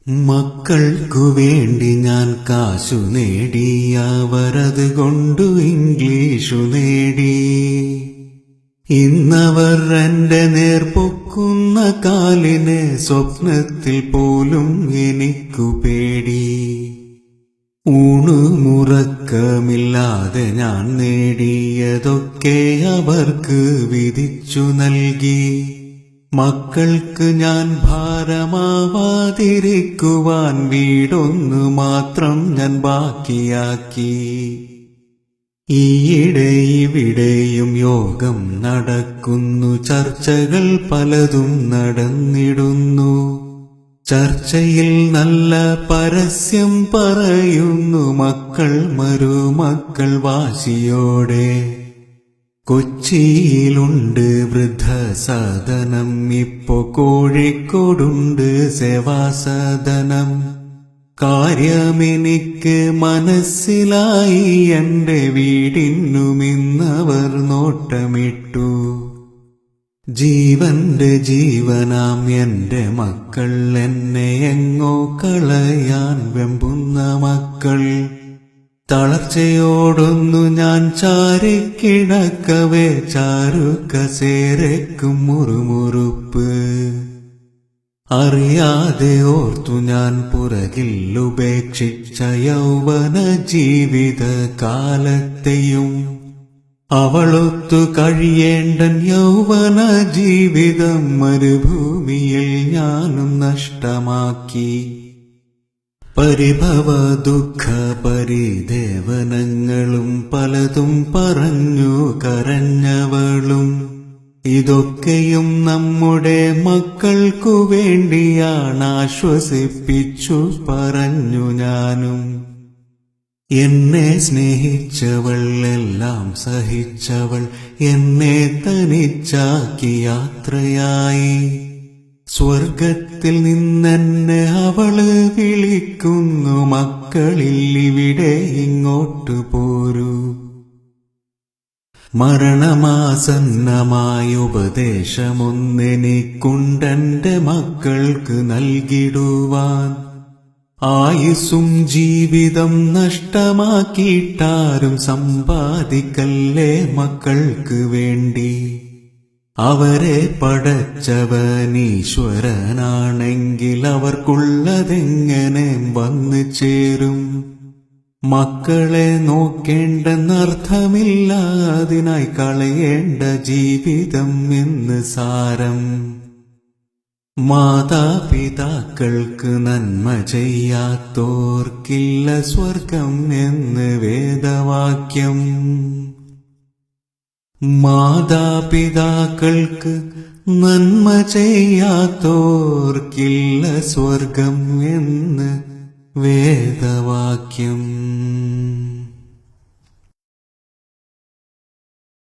മക്കൾക്കു വേണ്ടി ഞാൻ കാശു നേടി, അവരത് കൊണ്ടു ഇംഗ്ലീഷു നേടി. ഇന്നവർ എന്റെ നേർപൊക്കുന്ന കാലിന് സ്വപ്നത്തിൽ പോലും എനിക്കു പേടി. ഊണുമുറക്കമില്ലാതെ ഞാൻ നേടിയതൊക്കെ അവർക്ക് വിധിച്ചു നൽകി. മക്കൾക്ക് ഞാൻ ഭാരമാവാതിരിക്കുവാൻ വീടൊന്നു മാത്രം ഞാൻ ബാക്കിയാക്കി. ഈയിടെ ഇവിടെയും യോഗം നടക്കുന്നു, ചർച്ചകൾ പലതും നടന്നിടുന്നു. ചർച്ചയിൽ നല്ല പരസ്യം പറയുന്നു മക്കൾ മരുമക്കൾ വാശിയോടെ. കൊച്ചിയിലുണ്ട് വൃദ്ധസദനം, ഇപ്പോ കോഴിക്കോടുണ്ട് സേവാസദനം. കാര്യമെനിക്ക് മനസ്സിലായി, എന്റെ വീടിനുമിന്നവർ നോട്ടമിട്ടു. ജീവന്റെ ജീവനാം എന്റെ മക്കൾ, എന്നെ എങ്ങോ കളയാൻ വെമ്പുന്ന മക്കൾ. തളർച്ചയോടൊന്നു ഞാൻ ചാരിക്കിടക്കവേ ചാരുകസേരയ്ക്കും മുറുമുറുപ്പ്. അറിയാതെ ഓർത്തു ഞാൻ പുറകിൽ ഉപേക്ഷിച്ച യൗവന ജീവിത കാലത്തെയും. അവളൊത്തു കഴിയേണ്ടൻ യൗവന ജീവിതം മരുഭൂമിയിൽ ഞാനും നഷ്ടമാക്കി. പരിഭവ ദുഃഖ പരിദേവനങ്ങളും പലതും പറഞ്ഞു കരഞ്ഞവളും. ഇതൊക്കെയും നമ്മുടെ മക്കൾക്കു വേണ്ടിയാണ്, ആശ്വസിപ്പിച്ചു പറഞ്ഞു ഞാനും. എന്നെ സ്നേഹിച്ചവൾ, എല്ലാം സഹിച്ചവൾ, എന്നെ തനിച്ചാക്കി യാത്രയായി. സ്വർഗത്തിൽ നിന്നെന്നെ അവള് വിളിക്കുന്നു, മക്കളിൽ ഇവിടെ ഇങ്ങോട്ടു പോരൂ. മരണമാസന്നമായ ഉപദേശമൊന്നെനിക്കുണ്ടെന്റെ മക്കൾക്ക് നൽകിടുവാൻ. ആയുസ്സും ജീവിതം നഷ്ടമാക്കിയിട്ടാരും സമ്പാദിക്കല്ലേ മക്കൾക്ക് വേണ്ടി. അവരെ പടച്ചവനീശ്വരനാണെങ്കിൽ അവർക്കുള്ളതെങ്ങനെ വന്നു ചേരും. മക്കളെ നോക്കേണ്ടെന്നർത്ഥമില്ല, അതിനായി കളയേണ്ട ജീവിതം എന്ന് സാരം. മാതാപിതാക്കൾക്ക് നന്മ ചെയ്യാത്തോർക്കില്ല സ്വർഗം എന്ന് വേദവാക്യം. മാതാപിതാക്കൾക്ക് നന്മ ചെയ്യാത്തോർക്കില്ല സ്വർഗം എന്ന് വേദവാക്യം.